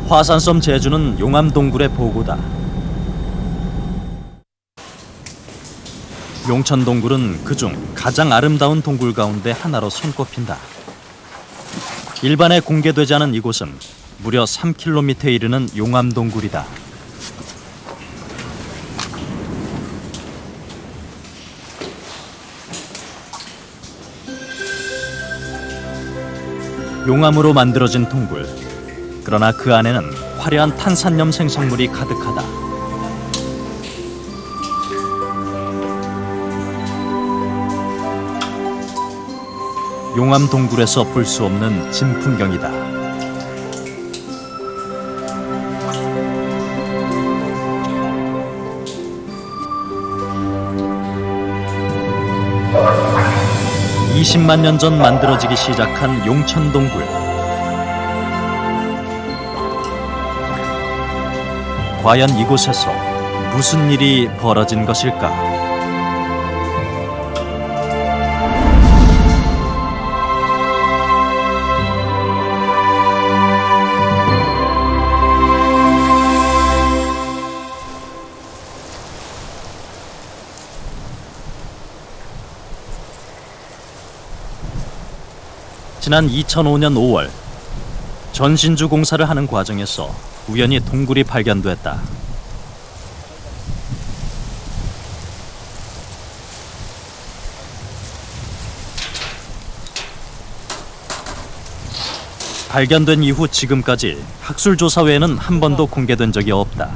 화산섬 제주는 용암동굴의 보고다. 용천동굴은 그중 가장 아름다운 동굴 가운데 하나로 손꼽힌다. 일반에 공개되지 않은 이곳은 무려 3km에 이르는 용암동굴이다. 용암으로 만들어진 동굴. 그러나 그 안에는 화려한 탄산염 생성물이 가득하다. 용암 동굴에서 볼 수 없는 진풍경이다. (20만 년) 전 만들어지기 시작한 용천동굴. 과연 이곳에서 무슨 일이 벌어진 것일까? 지난 2005년 5월 전신주 공사를 하는 과정에서 우연히 동굴이 발견됐다. 발견된 이후 지금까지 학술조사 외에는 한 번도 공개된 적이 없다.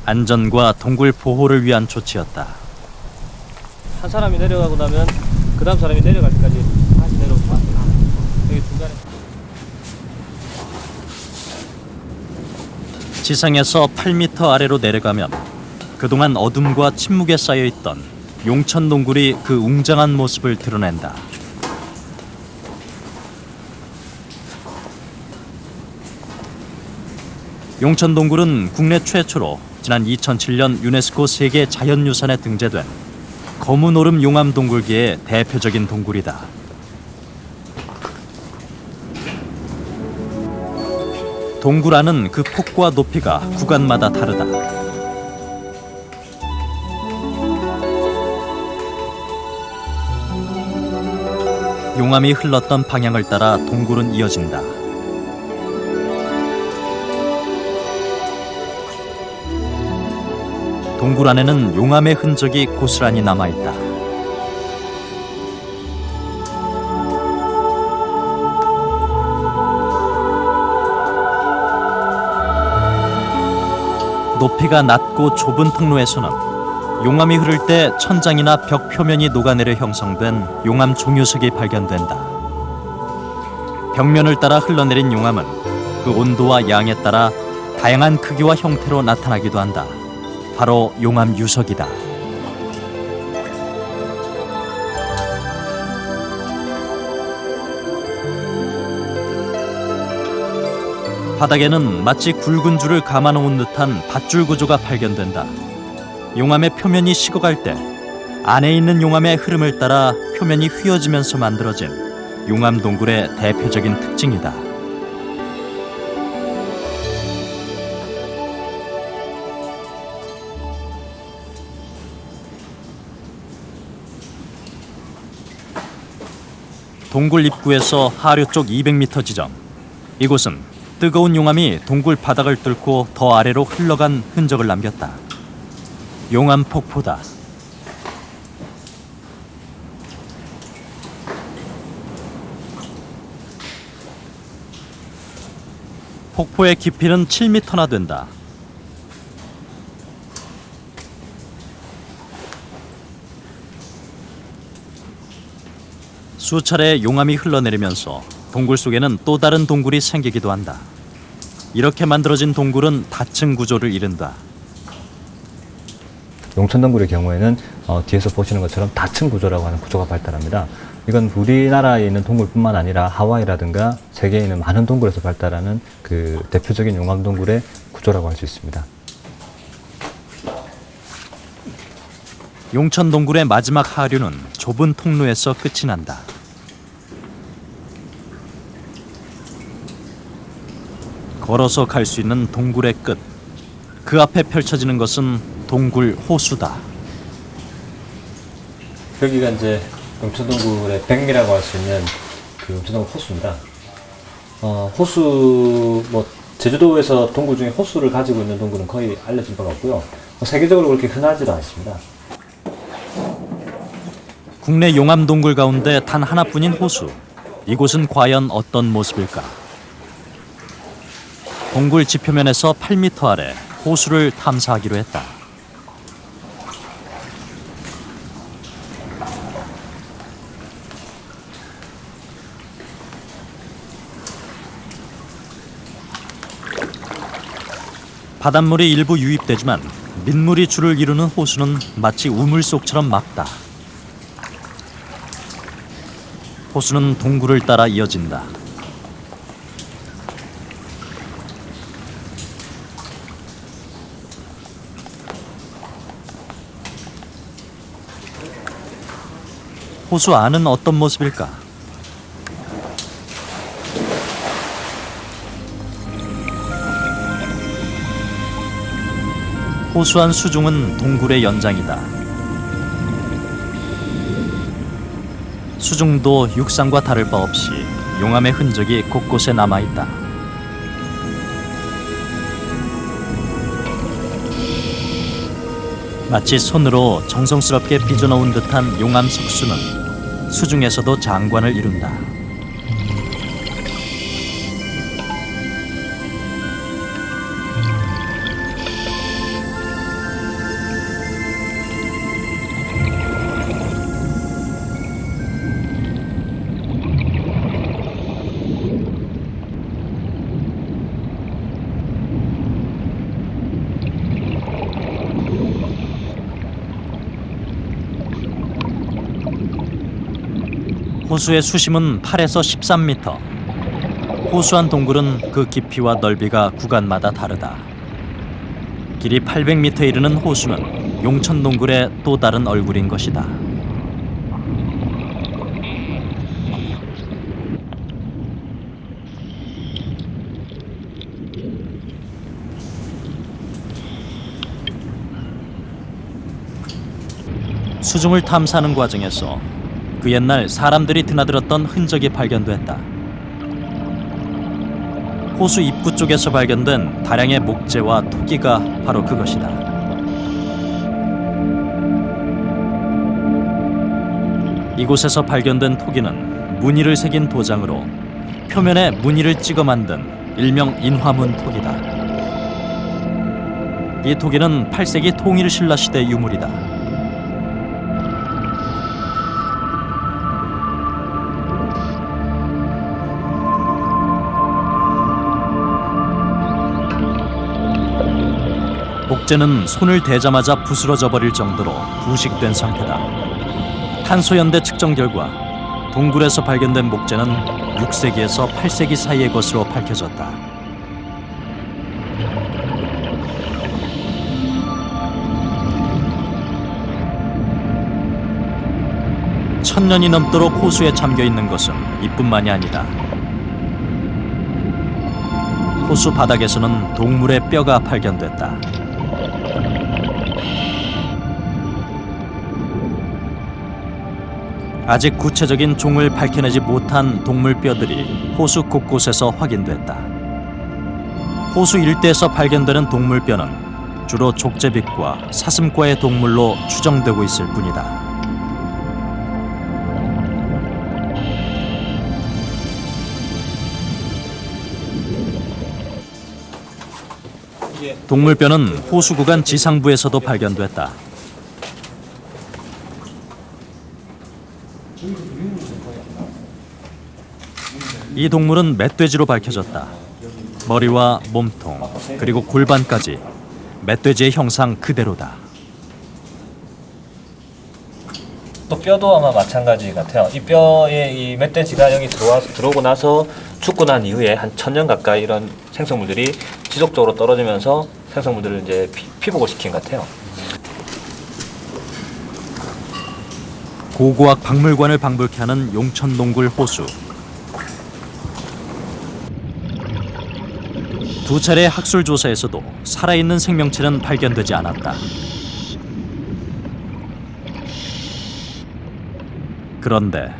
안전과 동굴 보호를 위한 조치였다. 한 사람이 내려가고 나면 그 다음 사람이 내려갈 때까지 다시 내려오지 마세요. 여기 중간에 지상에서 8m 아래로 내려가면 그동안 어둠과 침묵에 쌓여있던 용천동굴이 그 웅장한 모습을 드러낸다. 용천동굴은 국내 최초로 지난 2007년 유네스코 세계 자연유산에 등재된 검은 얼음 용암 동굴계의 대표적인 동굴이다. 동굴 안은 그 폭과 높이가 구간마다 다르다. 용암이 흘렀던 방향을 따라 동굴은 이어진다. 동굴 안에는 용암의 흔적이 고스란히 남아있다. 높이가 낮고 좁은 통로에서는 용암이 흐를 때 천장이나 벽 표면이 녹아내려 형성된 용암 종유석이 발견된다. 벽면을 따라 흘러내린 용암은 그 온도와 양에 따라 다양한 크기와 형태로 나타나기도 한다. 바로 용암 유석이다. 바닥에는 마치 굵은 줄을 감아놓은 듯한 밧줄 구조가 발견된다. 용암의 표면이 식어갈 때 안에 있는 용암의 흐름을 따라 표면이 휘어지면서 만들어진 용암 동굴의 대표적인 특징이다. 동굴 입구에서 하류 쪽 200m 지점. 이곳은 뜨거운 용암이 동굴 바닥을 뚫고 더 아래로 흘러간 흔적을 남겼다. 용암 폭포다. 폭포의 깊이는 7m나 된다. 수차례 용암이 흘러내리면서 동굴 속에는 또 다른 동굴이 생기기도 한다. 이렇게 만들어진 동굴은 다층 구조를 이룬다. 용천동굴의 경우에는 뒤에서 보시는 것처럼 다층 구조라고 하는 구조가 발달합니다. 이건 우리나라에 있는 동굴뿐만 아니라 하와이라든가 세계에 있는 많은 동굴에서 발달하는 그 대표적인 용암 동굴의 구조라고 할 수 있습니다. 용천동굴의 마지막 하류는 좁은 통로에서 끝이 난다. 걸어서 갈 수 있는 동굴의 끝. 그 앞에 펼쳐지는 것은 동굴 호수다. 여기가 이제 용천동굴의 백미라고 할 수 있는 그 용천동굴 호수입니다. 호수 제주도에서 동굴 중에 호수를 가지고 있는 동굴은 거의 알려진 바가 없고요. 세계적으로 그렇게 흔하지도 않습니다. 국내 용암 동굴 가운데 단 하나뿐인 호수. 이곳은 과연 어떤 모습일까? 동굴 지표면에서 8m 아래 호수를 탐사하기로 했다. 바닷물이 일부 유입되지만 민물이 줄을 이루는 호수는 마치 우물 속처럼 맑다. 호수는 동굴을 따라 이어진다. 호수 안은 어떤 모습일까? 호수 안 수중은 동굴의 연장이다. 수중도 육상과 다를 바 없이 용암의 흔적이 곳곳에 남아있다. 마치 손으로 정성스럽게 빚어놓은 듯한 용암 석수는 수중에서도 장관을 이룬다. 호수의 수심은 8에서 13m. 호수안 동굴은 그 깊이와 넓이가 구간마다 다르다. 길이 800m에 이르는 호수는 용천 동굴의 또 다른 얼굴인 것이다. 수중을 탐사하는 과정에서 그 옛날 사람들이 드나들었던 흔적이 발견됐다. 호수 입구 쪽에서 발견된 다량의 목재와 토기가 바로 그것이다. 이곳에서 발견된 토기는 무늬를 새긴 도장으로 표면에 무늬를 찍어 만든 일명 인화문 토기다. 이 토기는 8세기 통일신라 시대 유물이다. 목재는 손을 대자마자 부스러져 버릴 정도로 부식된 상태다. 탄소연대 측정 결과 동굴에서 발견된 목재는 6세기에서 8세기 사이의 것으로 밝혀졌다. 천년이 넘도록 호수에 잠겨 있는 것은 이뿐만이 아니다. 호수 바닥에서는 동물의 뼈가 발견됐다. 아직 구체적인 종을 밝혀내지 못한 동물 뼈들이 호수 곳곳에서 확인됐다. 호수 일대에서 발견되는 동물 뼈는 주로 족제비과 사슴과의 동물로 추정되고 있을 뿐이다. 동물뼈는 호수 구간 지상부에서도 발견됐다. 이 동물은 멧돼지로 밝혀졌다. 머리와 몸통, 그리고 골반까지 멧돼지의 형상 그대로다. 또 뼈도 아마 마찬가지 같아요. 이 뼈에 이 멧돼지가 여기 들어오고 나서 죽고 난 이후에 한 1000년 가까이 이런 생성물들이 지속적으로 떨어지면서 생성물들을 이제 피복을 시킨 것 같아요. 고고학 박물관을 방불케 하는 용천동굴 호수. 두 차례의 학술 조사에서도 살아있는 생명체는 발견되지 않았다. 그런데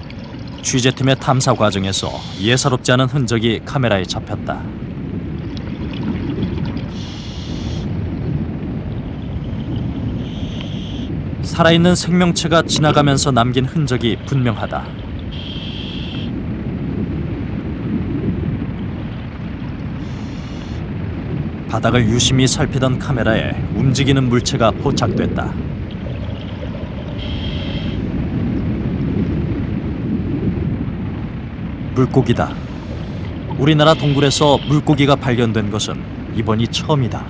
취재팀의 탐사 과정에서 예사롭지 않은 흔적이 카메라에 잡혔다. 살아있는 생명체가 지나가면서 남긴 흔적이 분명하다. 바닥을 유심히 살피던 카메라에 움직이는 물체가 포착됐다. 물고기다. 우리나라 동굴에서 물고기가 발견된 것은 이번이 처음이다.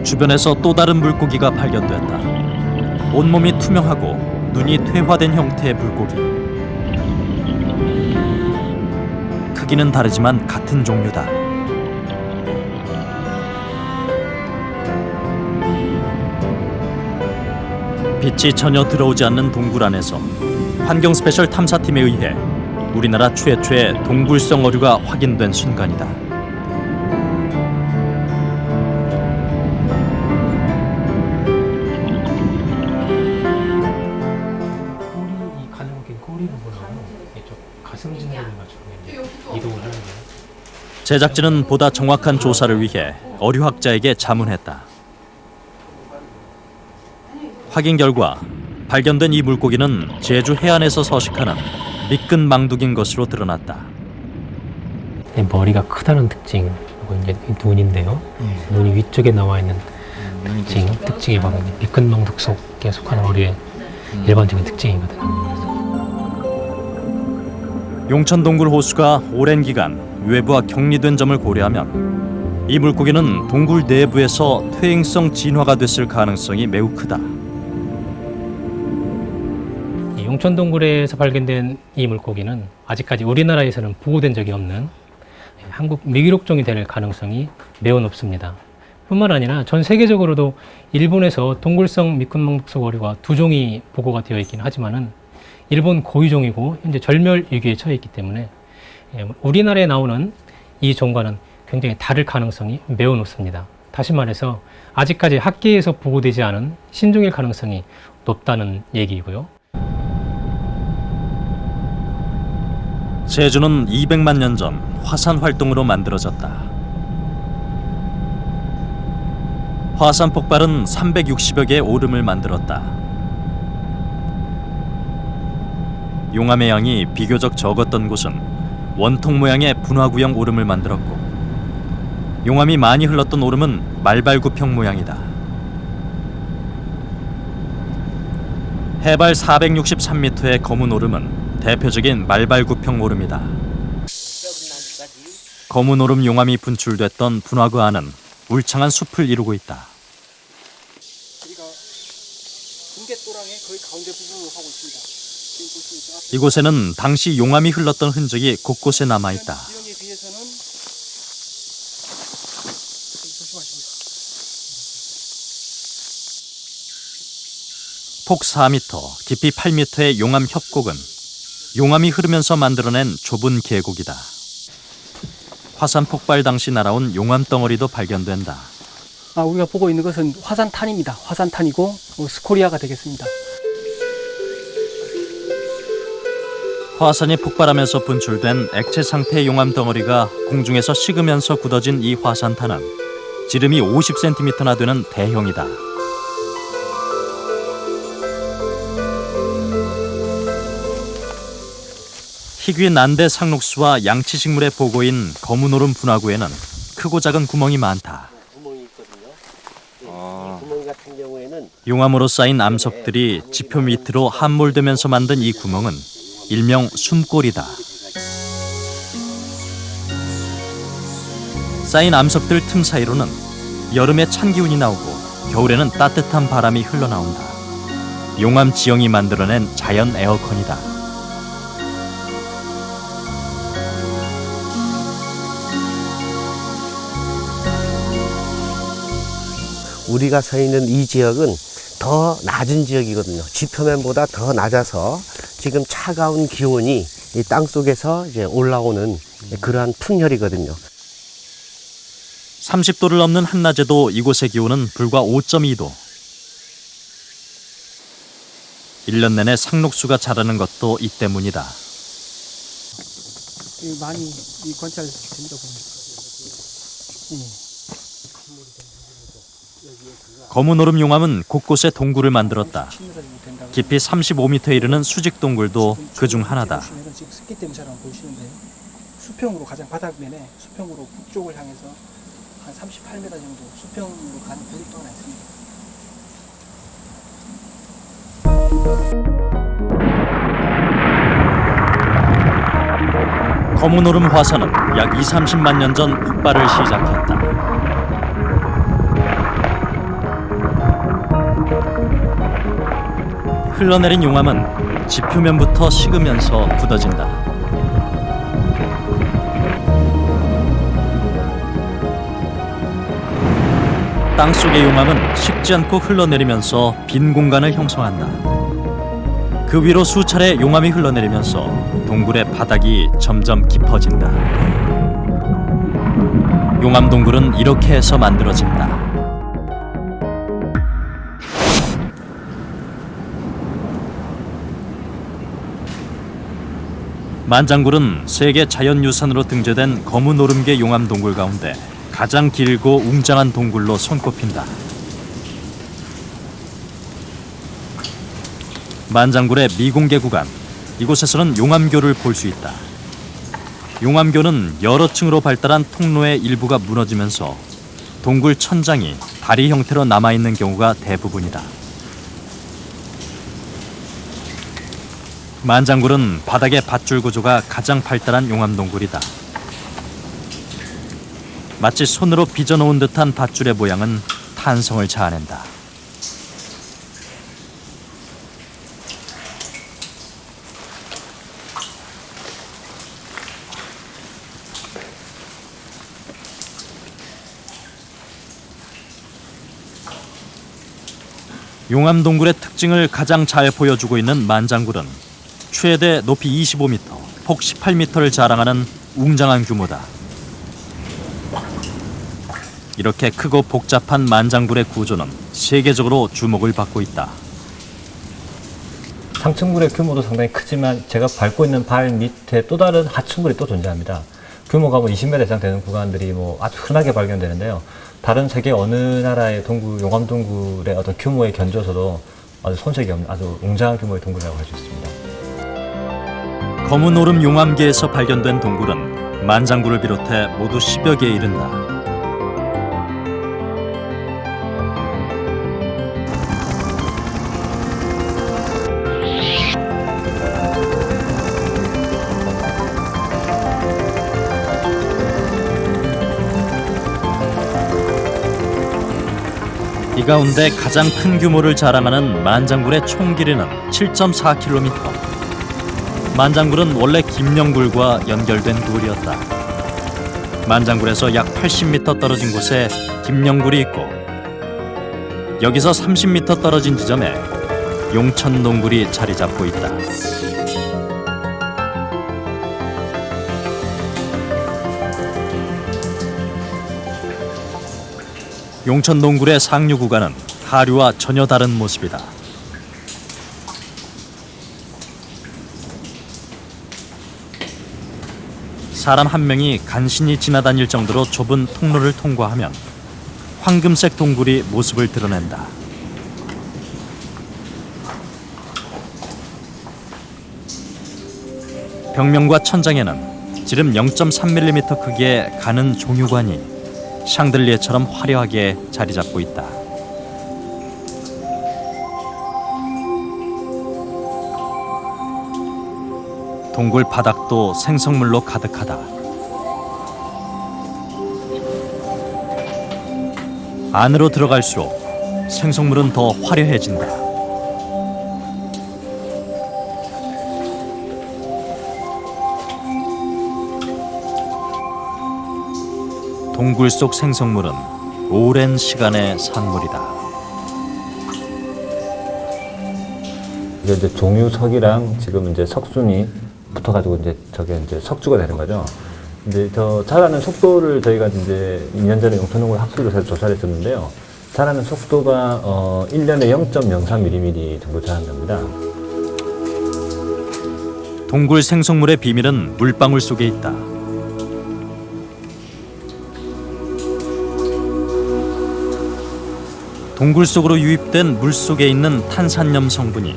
주변에서 또 다른 물고기가 발견됐다. 온몸이 투명하고 눈이 퇴화된 형태의 물고기. 크기는 다르지만 같은 종류다. 빛이 전혀 들어오지 않는 동굴 안에서 환경 스페셜 탐사팀에 의해 우리나라 최초의 동굴성 어류가 확인된 순간이다. 꼬리, 이 가장 긴 꼬리를 보려면 이쪽 가슴 진행을 맞추고 이동을 하는 거예요. 제작진은 보다 정확한 조사를 위해 어류학자에게 자문했다. 확인 결과 발견된 이 물고기는 제주 해안에서 서식하는 미끈 망둥인 것으로 드러났다. 머리가 크다는 특징, 그리고 이제 눈인데요. 눈이 위쪽에 나와 있는 특징이 바로 미끈 망둥 속에 속하는 어류의 일반적인 특징이거든요. 용천동굴 호수가 오랜 기간 외부와 격리된 점을 고려하면 이 물고기는 동굴 내부에서 퇴행성 진화가 됐을 가능성이 매우 크다. 용천동굴에서 발견된 이 물고기는 아직까지 우리나라에서는 보호된 적이 없는 한국 미기록종이 될 가능성이 매우 높습니다. 뿐만 아니라 전 세계적으로도 일본에서 동굴성 미끈망독 어류가 2종이 보고가 되어 있긴 하지만은 일본 고유종이고 현재 절멸 위기에 처해 있기 때문에 우리나라에 나오는 이 종과는 굉장히 다를 가능성이 매우 높습니다. 다시 말해서 아직까지 학계에서 보고되지 않은 신종일 가능성이 높다는 얘기이고요. 제주는 200만 년 전 화산 활동으로 만들어졌다. 화산 폭발은 360여 개의 오름을 만들었다. 용암의 양이 비교적 적었던 곳은 원통 모양의 분화구형 오름을 만들었고, 용암이 많이 흘렀던 오름은 말발굽형 모양이다. 해발 463m의 검은 오름은 대표적인 말발굽형 오름이다. 검은 오름 용암이 분출됐던 분화구 안은 울창한 숲을 이루고 있다. 우리가 붕괴토랑의 거의 가운데 부분을 하고 있습니다. 지금 볼 수 있죠. 이곳에는 당시 용암이 흘렀던 흔적이 곳곳에 남아 있다. 지형에 비해서는 조심하십니다. 폭 4m, 깊이 8m의 용암 협곡은 용암이 흐르면서 만들어낸 좁은 계곡이다. 화산 폭발 당시 날아온 용암 덩어리도 발견된다. 우리가 보고 있는 것은 화산탄입니다. 화산탄이고 스코리아가 되겠습니다. 화산이 폭발하면서 분출된 액체 상태의 용암 덩어리가 공중에서 식으면서 굳어진 이 화산탄은 지름이 50cm나 되는 대형이다. 희귀 난대 상록수와 양치식물의 보고인 검은 오름 분화구에는 크고 작은 구멍이 많다. 구멍이 있거든요. 이 구멍 같은 경우에는 용암으로 쌓인 암석들이 지표 밑으로 함몰되면서 만든 이 구멍은 일명 숨골이다. 쌓인 암석들 틈 사이로는 여름에 찬 기운이 나오고 겨울에는 따뜻한 바람이 흘러나온다. 용암 지형이 만들어낸 자연 에어컨이다. 우리가 서 있는 이 지역은 더 낮은 지역이거든요. 지표면보다 더 낮아서 지금 차가운 기온이 이 땅 속에서 이제 올라오는 그러한 풍열이거든요. 30도를 넘는 한낮에도 이곳의 기온은 불과 5.2도. 1년 내내 상록수가 자라는 것도 이 때문이다. 많이 관찰된다고 봅니다. 검은 오름 용암은 곳곳에 동굴을 만들었다. 깊이 35m에 이르는 수직 동굴도 그중 하나다. 지금 습기 때문에 잘 안 보이시는데 수평으로 가장 바닥면에 수평으로 북쪽을 향해서 한 38m 정도 수평으로 간 굴이 또 하나 있습니다. 검은 오름 화산은 약 20-30만 년 전 폭발을 시작했다. 흘러내린 용암은 지표면부터 식으면서 굳어진다. 땅속의 용암은 식지 않고 흘러내리면서 빈 공간을 형성한다. 그 위로 수차례 용암이 흘러내리면서 동굴의 바닥이 점점 깊어진다. 용암 동굴은 이렇게 해서 만들어진다. 만장굴은 세계 자연유산으로 등재된 검은 오름계 용암 동굴 가운데 가장 길고 웅장한 동굴로 손꼽힌다. 만장굴의 미공개 구간, 이곳에서는 용암교를 볼 수 있다. 용암교는 여러 층으로 발달한 통로의 일부가 무너지면서 동굴 천장이 다리 형태로 남아있는 경우가 대부분이다. 만장굴은 바닥의 밧줄 구조가 가장 발달한 용암 동굴이다. 마치 손으로 빚어놓은 듯한 밧줄의 모양은 탄성을 자아낸다. 용암 동굴의 특징을 가장 잘 보여주고 있는 만장굴은 최대 높이 25m, 폭 18m를 자랑하는 웅장한 규모다. 이렇게 크고 복잡한 만장굴의 구조는 세계적으로 주목을 받고 있다. 상층굴의 규모도 상당히 크지만 제가 밟고 있는 발 밑에 또 다른 하층굴이 또 존재합니다. 규모가 20m 이상 되는 구간들이 아주 흔하게 발견되는데요. 다른 세계 어느 나라의 동굴, 용암 동굴의 어떤 규모에 견줘서도 아주 손색이 없는 아주 웅장한 규모의 동굴이라고 할 수 있습니다. 검은 오름 용암계에서 발견된 동굴은 만장굴을 비롯해 모두 10여 개에 이른다. 이 가운데 가장 큰 규모를 자랑하는 만장굴의 총 길이는 7.4km. 만장굴은 원래 김영굴과 연결된 굴이었다. 만장굴에서 약 80m 떨어진 곳에 김영굴이 있고 여기서 30m 떨어진 지점에 용천동굴이 자리 잡고 있다. 용천동굴의 상류 구간은 하류와 전혀 다른 모습이다. 사람 한 명이 간신히 지나다닐 정도로 좁은 통로를 통과하면 황금색 동굴이 모습을 드러낸다. 벽면과 천장에는 지름 0.3mm 크기의 가는 종유관이 샹들리에처럼 화려하게 자리 잡고 있다. 동굴 바닥도 생성물로 가득하다. 안으로 들어갈수록 생성물은 더 화려해진다. 동굴 속 생성물은 오랜 시간의 산물이다. 이게 이제 종유석이랑 지금 이제 석순이 붙어가지고 이제 저게 이제 석주가 되는 거죠. 이제 저 자라는 속도를 저희가 이제 2년 전에 용천동굴 학술을 해서 조사를 했었는데요. 자라는 속도가 1년에 0.03mm 정도 자란답니다. 동굴 생성물의 비밀은 물방울 속에 있다. 동굴 속으로 유입된 물 속에 있는 탄산염 성분이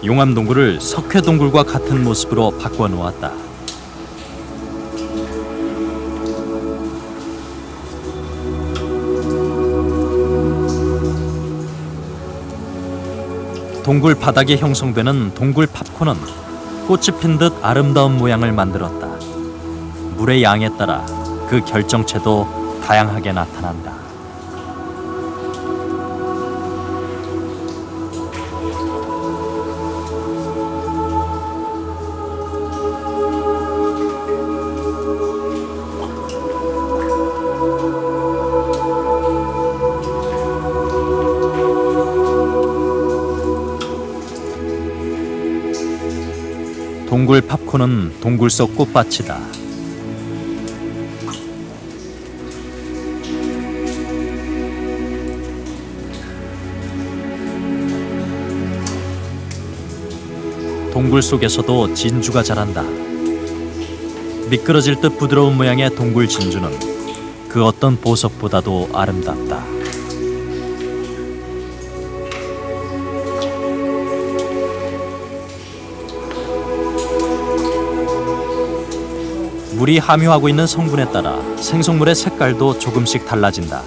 용암동굴을 석회동굴과 같은 모습으로 바꿔놓았다. 동굴 바닥에 형성되는 동굴 팝콘은 꽃이 핀 듯 아름다운 모양을 만들었다. 물의 양에 따라 그 결정체도 다양하게 나타난다. 동굴 팝콘은 동굴 속 꽃밭이다. 동굴 속에서도 진주가 자란다. 미끄러질 듯 부드러운 모양의 동굴 진주는 그 어떤 보석보다도 아름답다. 물이 함유하고 있는 성분에 따라 생성물의 색깔도 조금씩 달라진다.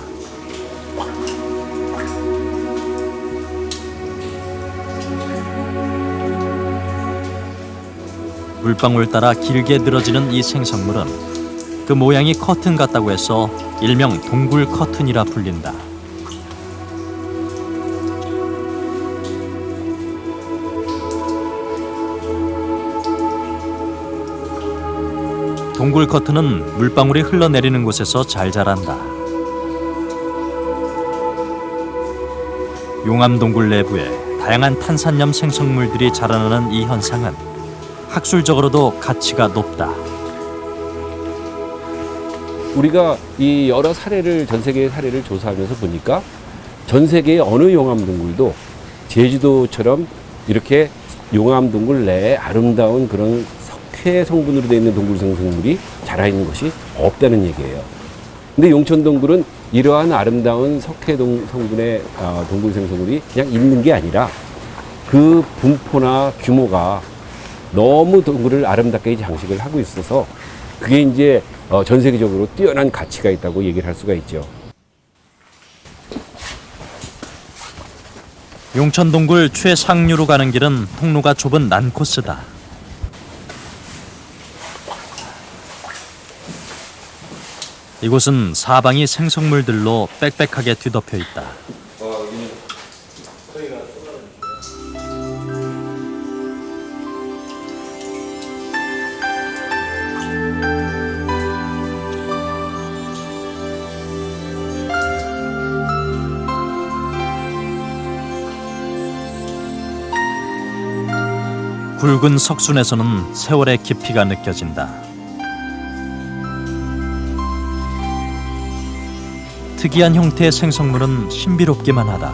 물방울 따라 길게 늘어지는 이 생성물은 그 모양이 커튼 같다고 해서 일명 동굴 커튼이라 불린다. 동굴 커튼은 물방울이 흘러내리는 곳에서 잘 자란다. 용암동굴 내부에 다양한 탄산염 생성물들이 자라나는 이 현상은 학술적으로도 가치가 높다. 우리가 이 여러 사례를 전 세계의 사례를 조사하면서 보니까 전 세계의 어느 용암동굴도 제주도처럼 이렇게 용암동굴 내에 아름다운 그런 석회 성분으로 되어 있는 동굴 생성물이 자라 있는 것이 없다는 얘기예요. 근데 용천동굴은 이러한 아름다운 석회 성분의 동굴 생성물이 그냥 있는 게 아니라 그 분포나 규모가 너무 동굴을 아름답게 장식을 하고 있어서 그게 이제 전 세계적으로 뛰어난 가치가 있다고 얘기를 할 수가 있죠. 용천동굴 최상류로 가는 길은 통로가 좁은 난코스다. 이곳은 사방이 생성물들로 빽빽하게 뒤덮여 있다. 굵은 석순에서는 세월의 깊이가 느껴진다. 특이한 형태의 생성물은 신비롭기만 하다.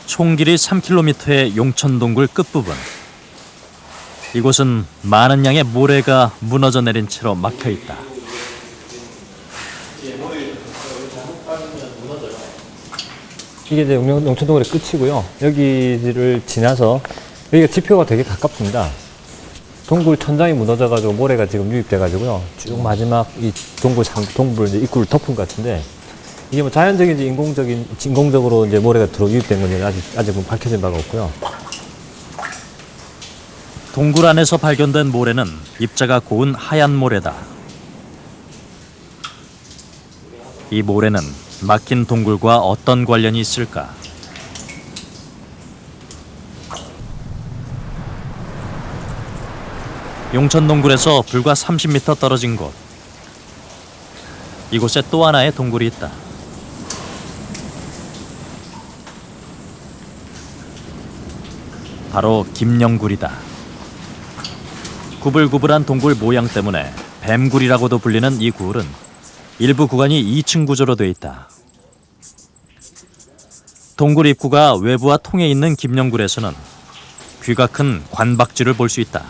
총 길이 3km의 용천동굴 끝부분. 이곳은 많은 양의 모래가 무너져 내린 채로 막혀 있다. 이게 이제 용천동굴의 끝이고요. 여기를 지나서 여기가 지표가 되게 가깝습니다. 동굴 천장이 무너져가지고 모래가 지금 유입돼가지고요. 쭉 마지막 이 동굴 이제 입구를 덮은 것 같은데 이게 뭐 자연적인지 인공적으로 이제 모래가 유입된 건지 아직 밝혀진 바가 없고요. 동굴 안에서 발견된 모래는 입자가 고운 하얀 모래다. 이 모래는 막힌 동굴과 어떤 관련이 있을까? 용천 동굴에서 불과 30m 떨어진 곳. 이곳에 또 하나의 동굴이 있다. 바로 김영굴이다. 구불구불한 동굴 모양 때문에 뱀굴이라고도 불리는 이 굴은 일부 구간이 2층 구조로 돼 있다. 동굴 입구가 외부와 통해 있는 김영굴에서는 귀가 큰 관박쥐를 볼 수 있다.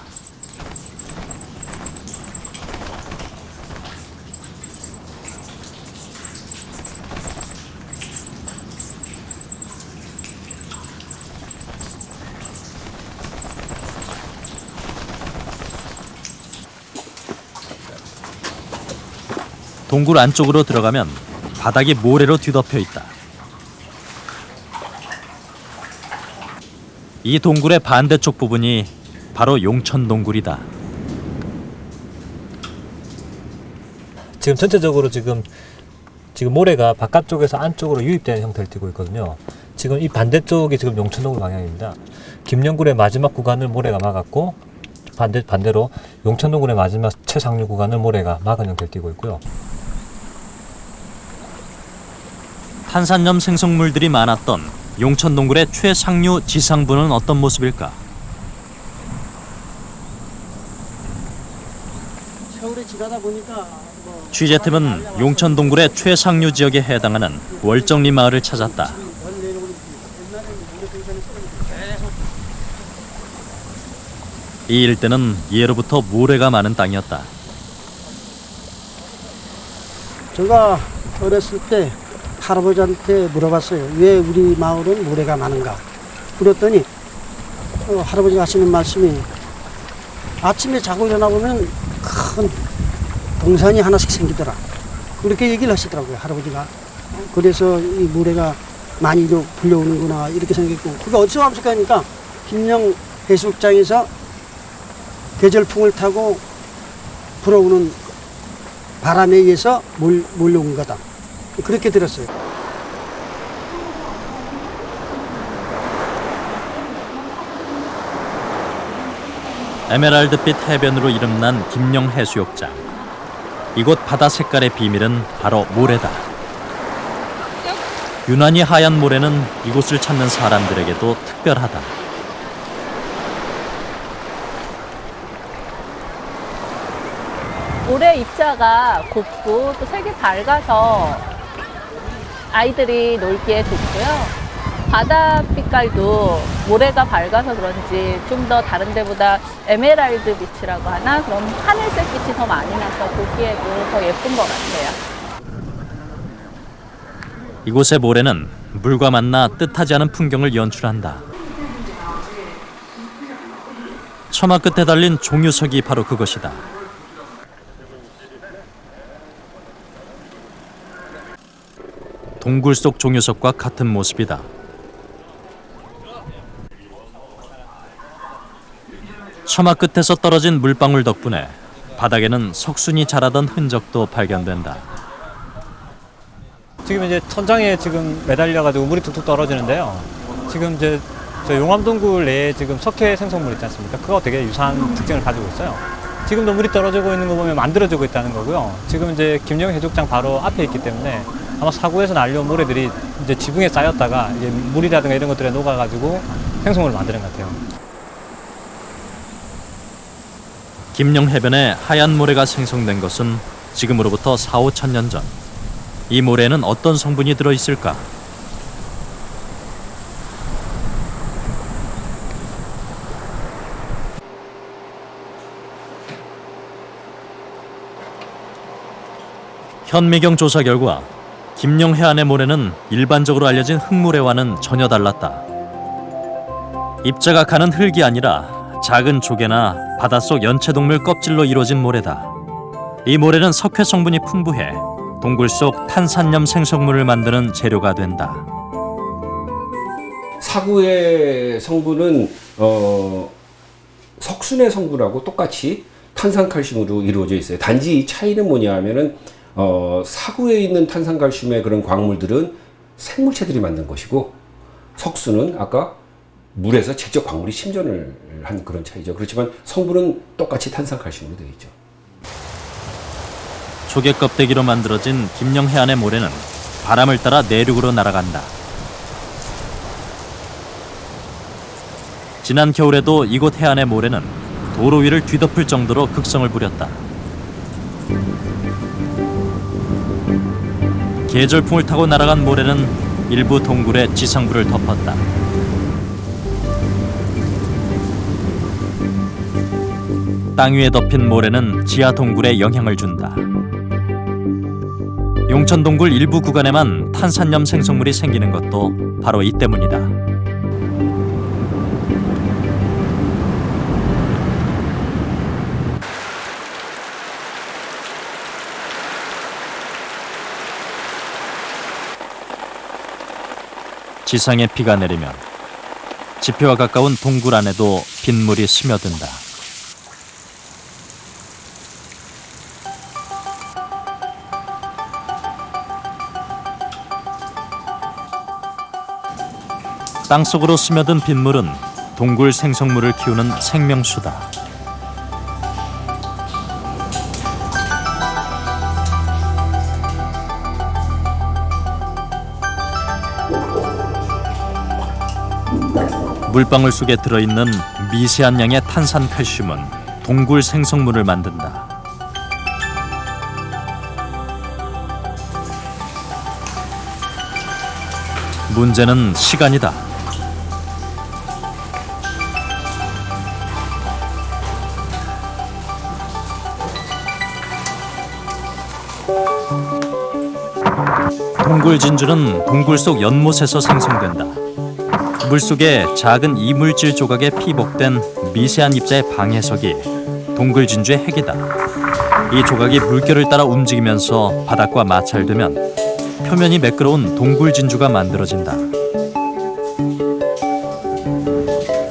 동굴 안쪽으로 들어가면 바닥이 모래로 뒤덮여 있다. 이 동굴의 반대쪽 부분이 바로 용천 동굴이다. 지금 전체적으로 지금 모래가 바깥쪽에서 안쪽으로 유입되는 형태를 띠고 있거든요. 지금 이 반대쪽이 지금 용천동굴 방향입니다. 김영굴의 마지막 구간을 모래가 막았고 반대로 용천동굴의 마지막 최상류 구간을 모래가 막은 형태를 띠고 있고요. 탄산염 생성물들이 많았던 용천 동굴의 최상류 지상부는 어떤 모습일까? 세월이 지나다 보니까 취재팀은 용천 동굴의 최상류 지역에 해당하는 월정리 마을을 찾았다. 이 일대는 예로부터 모래가 많은 땅이었다. 제가 어렸을 때 할아버지한테 물어봤어요. 왜 우리 마을은 모래가 많은가? 그랬더니 할아버지가 하시는 말씀이 아침에 자고 일어나 보면 큰 동산이 하나씩 생기더라. 그렇게 얘기를 하시더라고요, 할아버지가. 그래서 이 모래가 많이 불려오는구나 이렇게 생각했고, 그게 어디서 감속하니까 김영 해수욕장에서 계절풍을 타고 불어오는 바람에 의해서 몰려온 거다. 그렇게 들었어요. 에메랄드빛 해변으로 이름난 김영 해수욕장. 이곳 바다 색깔의 비밀은 바로 모래다. 유난히 하얀 모래는 이곳을 찾는 사람들에게도 특별하다. 모래 입자가 곱고 또 색이 밝아서 아이들이 놀기에 좋고요. 바다 빛깔도 모래가 밝아서 그런지 좀 더 다른 데보다 에메랄드 빛이라고 하나? 그런 하늘색 빛이 더 많이 나서 보기에도 더 예쁜 것 같아요. 이곳의 모래는 물과 만나 뜻하지 않은 풍경을 연출한다. 처마 끝에 달린 종유석이 바로 그것이다. 동굴 속 종유석과 같은 모습이다. 처마 끝에서 떨어진 물방울 덕분에 바닥에는 석순이 자라던 흔적도 발견된다. 지금 이제 천장에 지금 매달려가지고 물이 툭툭 떨어지는데요. 지금 이제 저 용암동굴 내에 지금 석회 생성물 있지 않습니까? 그거 되게 유사한 특징을 가지고 있어요. 지금도 물이 떨어지고 있는 거 보면 만들어지고 있다는 거고요. 지금 이제 김영 해수욕장 바로 앞에 있기 때문에 아마 사고에서 날려온 모래들이 이제 지붕에 쌓였다가 이제 물이라든가 이런 것들에 녹아가지고 생성물을 만드는 것 같아요. 김영 해변에 하얀 모래가 생성된 것은 지금으로부터 4, 5천 년 전. 이 모래에는 어떤 성분이 들어있을까? 현미경 조사 결과 김영 해안의 모래는 일반적으로 알려진 흙모래와는 전혀 달랐다. 입자가 가는 흙이 아니라 작은 조개나 바닷속 연체동물 껍질로 이루어진 모래다. 이 모래는 석회 성분이 풍부해 동굴 속 탄산염 생성물을 만드는 재료가 된다. 사구의 성분은 석순의 성분하고 똑같이 탄산칼슘으로 이루어져 있어요. 단지 이 차이는 뭐냐 하면은 사구에 있는 탄산칼슘의 그런 광물들은 생물체들이 만든 것이고 석수는 아까 물에서 직접 광물이 심전을 한 그런 차이죠. 그렇지만 성분은 똑같이 탄산칼슘으로 되어 있죠. 조개 껍데기로 만들어진 김영 해안의 모래는 바람을 따라 내륙으로 날아간다. 지난 겨울에도 이곳 해안의 모래는 도로 위를 뒤덮을 정도로 극성을 부렸다. 계절풍을 타고 날아간 모래는 일부 동굴의 지상부를 덮었다. 땅 위에 덮인 모래는 지하 동굴에 영향을 준다. 용천 동굴 일부 구간에만 탄산염 생성물이 생기는 것도 바로 이 때문이다. 지상에 비가 내리면 지표와 가까운 동굴 안에도 빗물이 스며든다. 땅속으로 스며든 빗물은 동굴 생성물을 키우는 생명수다. 물방울 속에 들어있는 미세한 양의 탄산칼슘은 동굴 생성물을 만든다. 문제는 시간이다. 동굴 진주는 동굴 속 연못에서 생성된다. 물속에 작은 이물질 조각에 피복된 미세한 입자의 방해석이 동굴 진주의 핵이다. 이 조각이 물결을 따라 움직이면서 바닥과 마찰되면 표면이 매끄러운 동굴 진주가 만들어진다.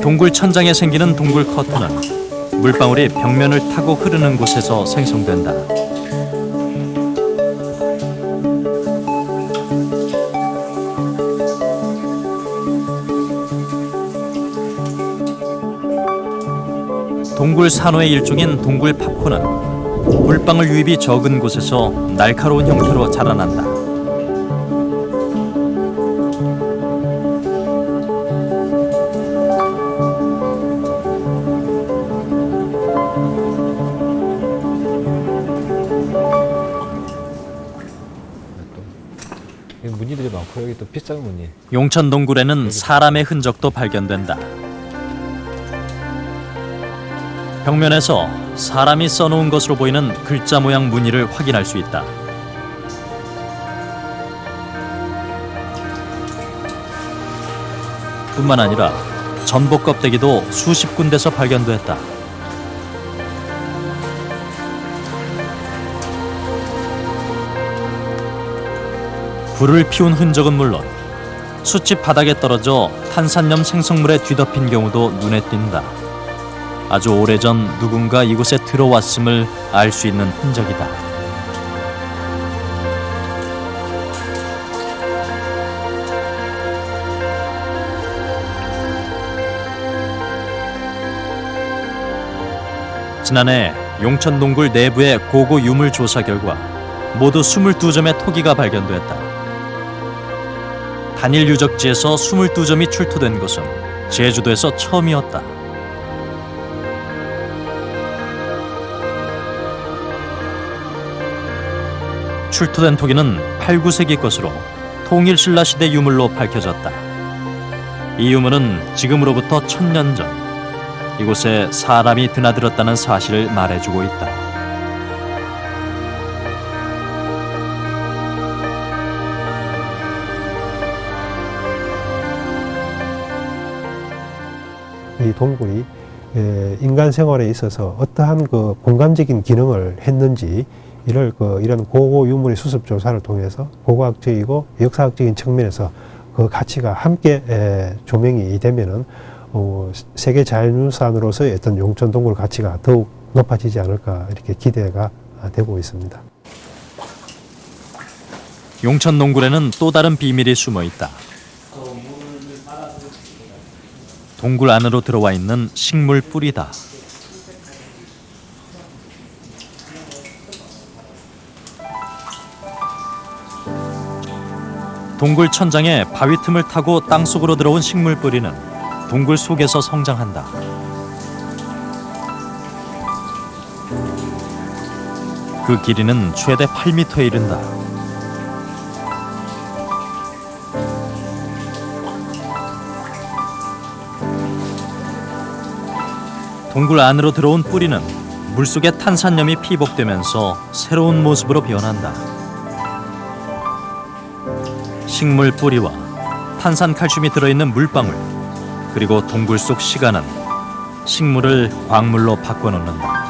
동굴 천장에 생기는 동굴 커튼은 물방울이 벽면을 타고 흐르는 곳에서 생성된다. 동굴 산호의 일종인 동굴 팝콘은 물방울 유입이 적은 곳에서 날카로운 형태로 자라난다. 무늬들이 많고 여기 또 빗장 무늬. 용천 동굴에는 사람의 흔적도 발견된다. 벽면에서 사람이 써놓은 것으로 보이는 글자 모양 무늬를 확인할 수 있다. 뿐만 아니라 전복 껍데기도 수십 군데서 발견됐다. 불을 피운 흔적은 물론 숯집 바닥에 떨어져 탄산염 생성물에 뒤덮인 경우도 눈에 띈다. 아주 오래전 누군가 이곳에 들어왔음을 알 수 있는 흔적이다. 지난해 용천 동굴 내부의 고고 유물 조사 결과 모두 22점의 토기가 발견됐다. 단일 유적지에서 22점이 출토된 것은 제주도에서 처음이었다. 출토된 토기는 8, 9세기 것으로 통일신라 시대 유물로 밝혀졌다. 이 유물은 지금으로부터 1000년 전 이곳에 사람이 드나들었다는 사실을 말해주고 있다. 이 동굴이 인간 생활에 있어서 어떠한 그 공간적인 기능을 했는지 이를 이런 고고 유물의 수습 조사를 통해서 고고학적이고 역사학적인 측면에서 그 가치가 함께 조명이 되면은 세계 자연유산으로서의 어떤 용천 동굴 가치가 더욱 높아지지 않을까 이렇게 기대가 되고 있습니다. 용천 동굴에는 또 다른 비밀이 숨어 있다. 동굴 안으로 들어와 있는 식물 뿌리다. 동굴 천장에 바위 틈을 타고 땅속으로 들어온 식물 뿌리는 동굴 속에서 성장한다. 그 길이는 최대 8m에 이른다. 동굴 안으로 들어온 뿌리는 물속에 탄산염이 피복되면서 새로운 모습으로 변한다. 식물 뿌리와 탄산칼슘이 들어있는 물방울, 그리고 동굴 속 시간은 식물을 광물로 바꿔놓는다.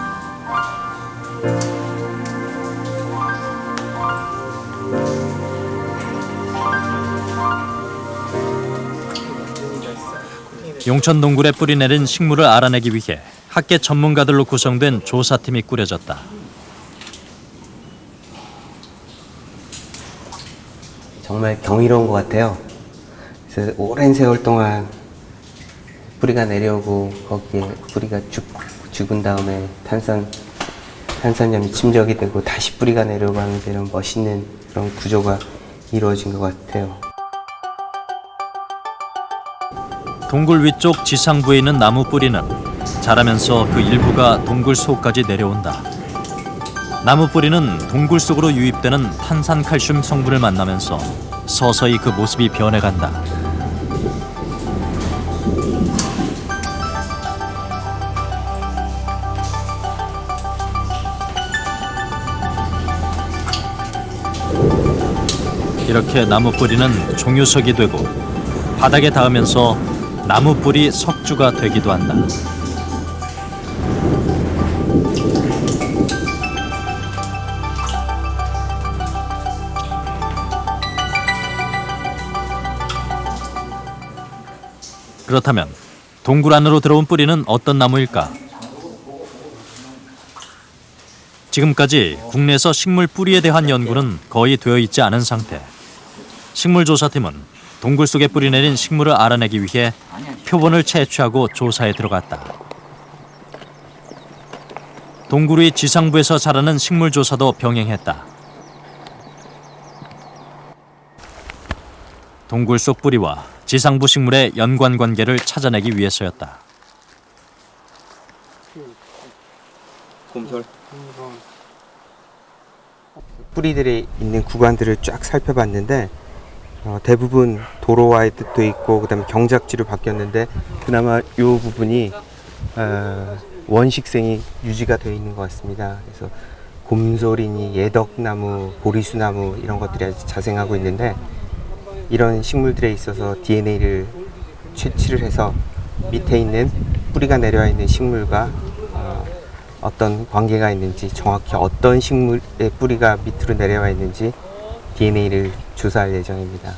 용천 동굴에 뿌리 내린 식물을 알아내기 위해 학계 전문가들로 구성된 조사팀이 꾸려졌다. 정말 경이로운 것 같아요. 그래서 오랜 세월 동안 뿌리가 내려오고 거기에 뿌리가 죽은 다음에 탄산염이 침적이 되고 다시 뿌리가 내려오고 하면서 이런 멋있는 그런 구조가 이루어진 것 같아요. 동굴 위쪽 지상부에 있는 나무 뿌리는 자라면서 그 일부가 동굴 속까지 내려온다. 나무 뿌리는 동굴 속으로 유입되는 탄산칼슘 성분을 만나면서 서서히 그 모습이 변해간다. 이렇게 나무 뿌리는 종유석이 되고 바닥에 닿으면서 나무 뿌리 석주가 되기도 한다. 그렇다면 동굴 안으로 들어온 뿌리는 어떤 나무일까? 지금까지 국내에서 식물 뿌리에 대한 연구는 거의 되어 있지 않은 상태. 식물조사팀은 동굴 속에 뿌리 내린 식물을 알아내기 위해 표본을 채취하고 조사에 들어갔다. 동굴 위 지상부에서 자라는 식물 조사도 병행했다. 동굴 속 뿌리와 지상부 식물의 연관 관계를 찾아내기 위해서였다. 뿌리들이 있는 구간들을 쫙 살펴봤는데 대부분 도로와의 뜻도 있고 그다음에 경작지로 바뀌었는데 그나마 이 부분이 원식생이 유지가 되어 있는 것 같습니다. 그래서 곰솔이니 예덕나무, 보리수나무 이런 것들이 아주 자생하고 있는데 이런 식물들에 있어서 DNA를 채취를 해서 밑에 있는 뿌리가 내려와 있는 식물과 어떤 관계가 있는지 정확히 어떤 식물의 뿌리가 밑으로 내려와 있는지 DNA를 조사할 예정입니다.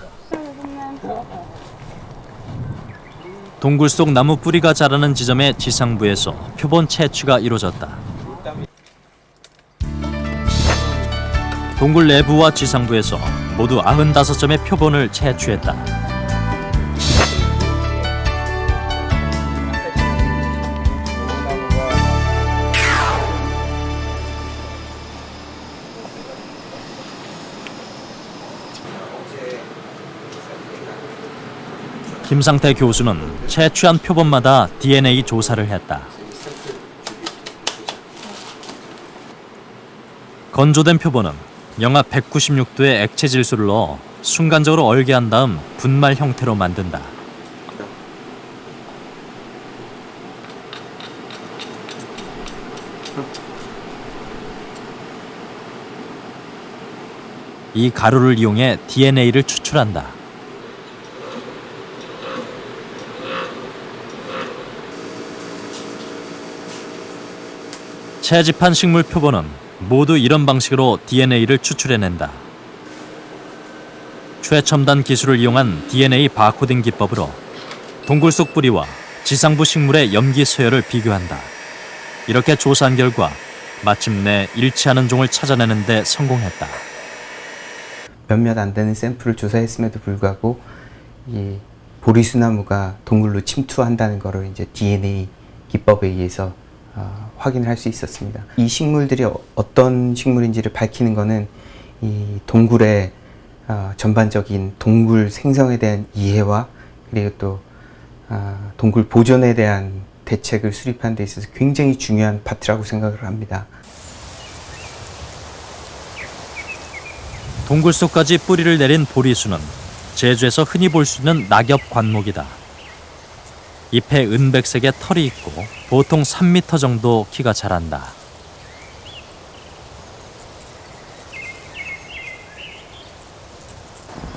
동굴 속 나무 뿌리가 자라는 지점의 지상부에서 표본 채취가 이루어졌다. 동굴 내부와 지상부에서 모두 95점의 표본을 채취했다. 김상태 교수는 채취한 표본마다 DNA 조사를 했다. 건조된 표본은 영하 196도의 액체 질소를 넣어 순간적으로 얼게 한 다음 분말 형태로 만든다. 이 가루를 이용해 DNA를 추출한다. 채집한 식물 표본은 모두 이런 방식으로 DNA를 추출해낸다. 최첨단 기술을 이용한 DNA 바코딩 기법으로 동굴 속 뿌리와 지상부 식물의 염기 서열을 비교한다. 이렇게 조사한 결과 마침내 일치하는 종을 찾아내는 데 성공했다. 몇몇 안 되는 샘플을 조사했음에도 불구하고 이 보리수나무가 동굴로 침투한다는 것을 이제 DNA 기법에 의해서 확인을 할 수 있었습니다. 이 식물들이 어떤 식물인지를 밝히는 것은 이 동굴의 전반적인 동굴 생성에 대한 이해와 그리고 또 동굴 보존에 대한 대책을 수립하는 데 있어서 굉장히 중요한 파트라고 생각을 합니다. 동굴 속까지 뿌리를 내린 보리수는 제주에서 흔히 볼 수 있는 낙엽 관목이다. 잎에 은백색의 털이 있고 보통 3m 정도 키가 자란다.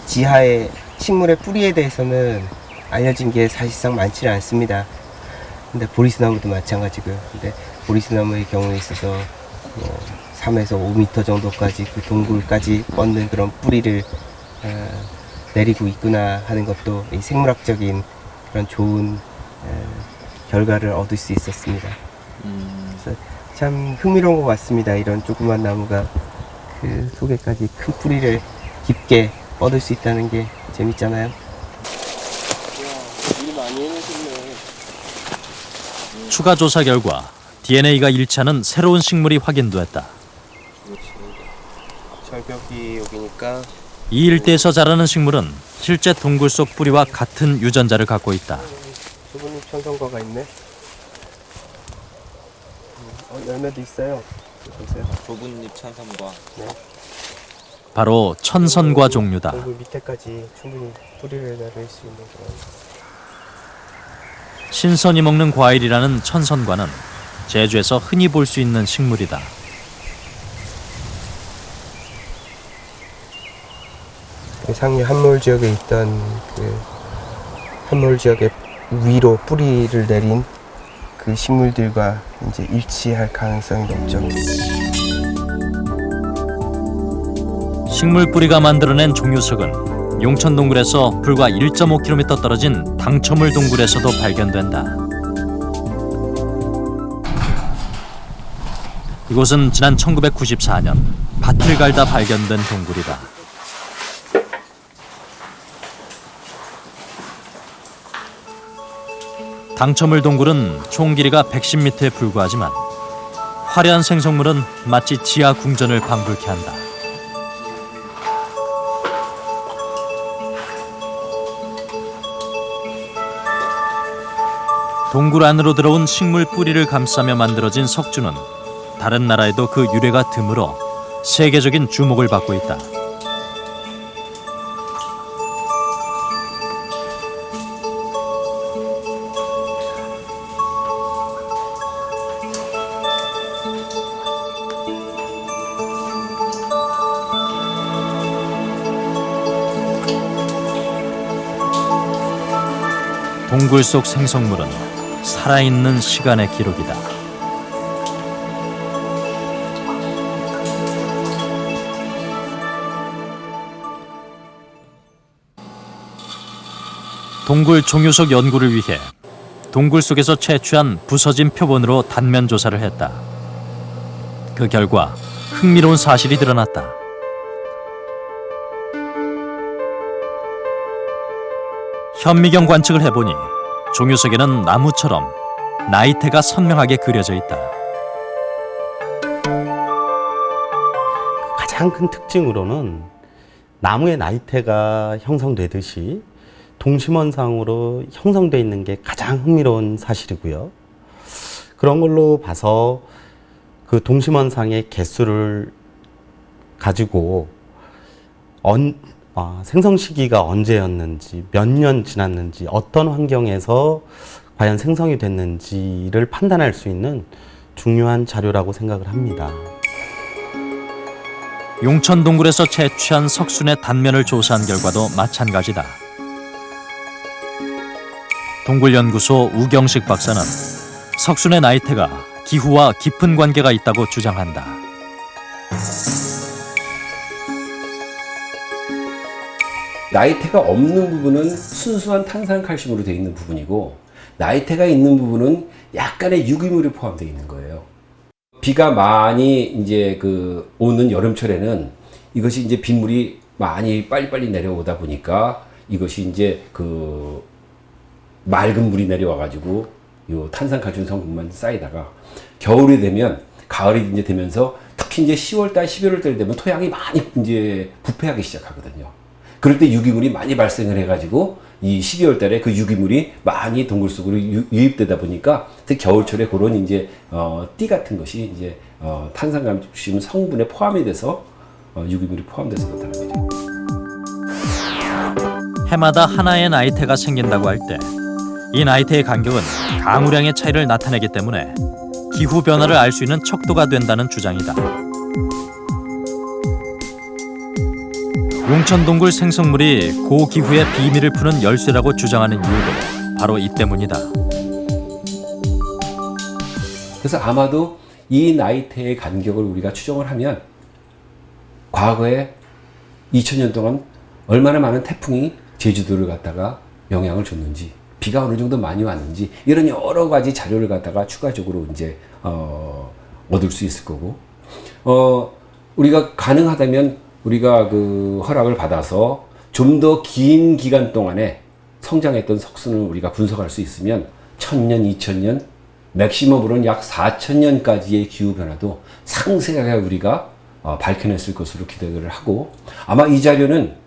지하의 식물의 뿌리에 대해서는 알려진 게 사실상 많지는 않습니다. 근데 보리수나무도 마찬가지고요. 근데 보리수나무의 경우에 있어서 3에서 5m 정도까지 그 동굴까지 뻗는 그런 뿌리를 내리고 있구나 하는 것도 이 생물학적인 그런 좋은 결과를 얻을 수 있었습니다. 그래서 참 흥미로운 것 같습니다. 이런 조그만 나무가 그 속에까지 큰 뿌리를 깊게 뻗을 수 있다는 게 재밌잖아요. 일 많이 해내셨네. 추가 조사 결과 DNA가 일치하는 새로운 식물이 확인됐다. 절벽이 여기니까 이 일대에서 자라는 식물은 실제 동굴 속 뿌리와 같은 유전자를 갖고 있다. 좁은잎 천선과가 있네. 열매도 있어요. 보세요. 좁은잎 천선과. 네. 바로 천선과 종류다. 동굴 밑에까지 충분히 뿌리를 내릴 수 있는 그런. 신선이 먹는 과일이라는 천선과는 제주에서 흔히 볼 수 있는 식물이다. 상류 한몰 지역에 있던 그 한몰 지역의 위로 뿌리를 내린 그 식물들과 이제 일치할 가능성이 높죠. 식물 뿌리가 만들어낸 종유석은 용천 동굴에서 불과 1.5km 떨어진 당첨을 동굴에서도 발견된다. 이곳은 지난 1994년 밭을 갈다 발견된 동굴이다. 당첨을 동굴은 총 길이가 110m에 불과하지만 화려한 생성물은 마치 지하 궁전을 방불케 한다. 동굴 안으로 들어온 식물 뿌리를 감싸며 만들어진 석주는 다른 나라에도 그 유래가 드물어 세계적인 주목을 받고 있다. 동굴 속 생성물은 살아있는 시간의 기록이다. 동굴 종유석 연구를 위해 동굴 속에서 채취한 부서진 표본으로 단면 조사를 했다. 그 결과 흥미로운 사실이 드러났다. 현미경 관측을 해보니 종유석에는 나무처럼 나이테가 선명하게 그려져 있다. 가장 큰 특징으로는 나무의 나이테가 형성되듯이 동심원상으로 형성되어 있는 게 가장 흥미로운 사실이고요. 그런 걸로 봐서 그 동심원상의 개수를 가지고 생성 시기가 언제였는지, 몇 년 지났는지, 어떤 환경에서 과연 생성이 됐는지를 판단할 수 있는 중요한 자료라고 생각을 합니다. 용천 동굴에서 채취한 석순의 단면을 조사한 결과도 마찬가지다. 동굴연구소 우경식 박사는 석순의 나이테가 기후와 깊은 관계가 있다고 주장한다. 나이테가 없는 부분은 순수한 탄산칼슘으로 되어 있는 부분이고, 나이테가 있는 부분은 약간의 유기물이 포함되어 있는 거예요. 비가 많이 이제 오는 여름철에는 이것이 이제 빗물이 많이 빨리빨리 내려오다 보니까 이것이 이제 그 맑은 물이 내려와가지고 요 탄산칼슘 성분만 쌓이다가 겨울이 되면 가을이 이제 되면서 특히 이제 10월달, 11월달 되면 토양이 많이 이제 부패하기 시작하거든요. 그럴 때 유기물이 많이 발생을 해가지고 이 12월달에 그 유기물이 많이 동굴 속으로 유입되다 보니까 겨울철에 그런 이제 띠 같은 것이 이제 탄산칼슘 성분에 포함이 돼서 유기물이 포함돼서 나타납니다. 해마다 하나의 나이테가 생긴다고 할 때 이 나이테의 간격은 강우량의 차이를 나타내기 때문에 기후 변화를 알 수 있는 척도가 된다는 주장이다. 용천동굴 생성물이 고기후의 비밀을 푸는 열쇠라고 주장하는 이유도 바로 이 때문이다. 그래서 아마도 이 나이테의 간격을 우리가 추정을 하면 과거에 2000년 동안 얼마나 많은 태풍이 제주도를 갖다가 영향을 줬는지, 비가 어느 정도 많이 왔는지, 이런 여러 가지 자료를 갖다가 추가적으로 이제 얻을 수 있을 거고, 우리가 가능하다면 우리가 그 허락을 받아서 좀 더 긴 기간 동안에 성장했던 석순을 우리가 분석할 수 있으면 1000년, 2000년, 맥시멈으로는 약 4000년까지의 기후 변화도 상세하게 우리가 밝혀냈을 것으로 기대를 하고, 아마 이 자료는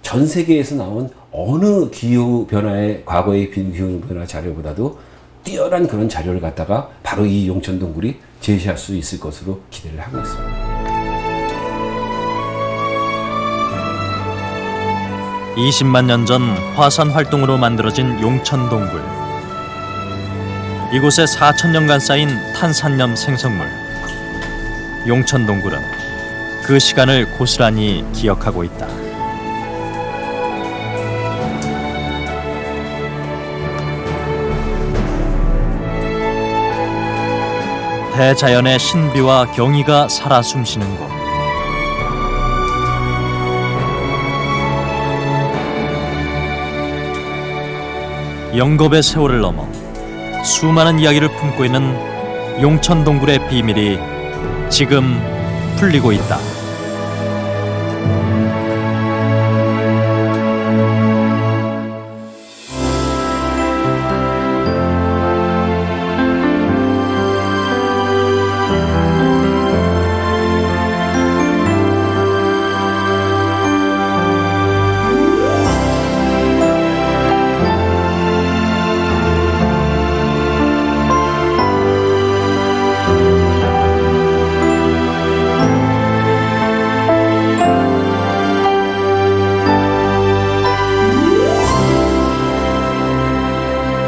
전 세계에서 나온 어느 기후 변화의 과거의 기후 변화 자료보다도 뛰어난 그런 자료를 갖다가 바로 이 용천동굴이 제시할 수 있을 것으로 기대를 하고 있습니다. 20만 년 전 화산 활동으로 만들어진 용천동굴. 이곳에 4000년간 쌓인 탄산염 생성물. 용천동굴은 그 시간을 고스란히 기억하고 있다. 대자연의 신비와 경이가 살아 숨쉬는 곳. 영겁의 세월을 넘어 수많은 이야기를 품고 있는 용천동굴의 비밀이 지금 풀리고 있다.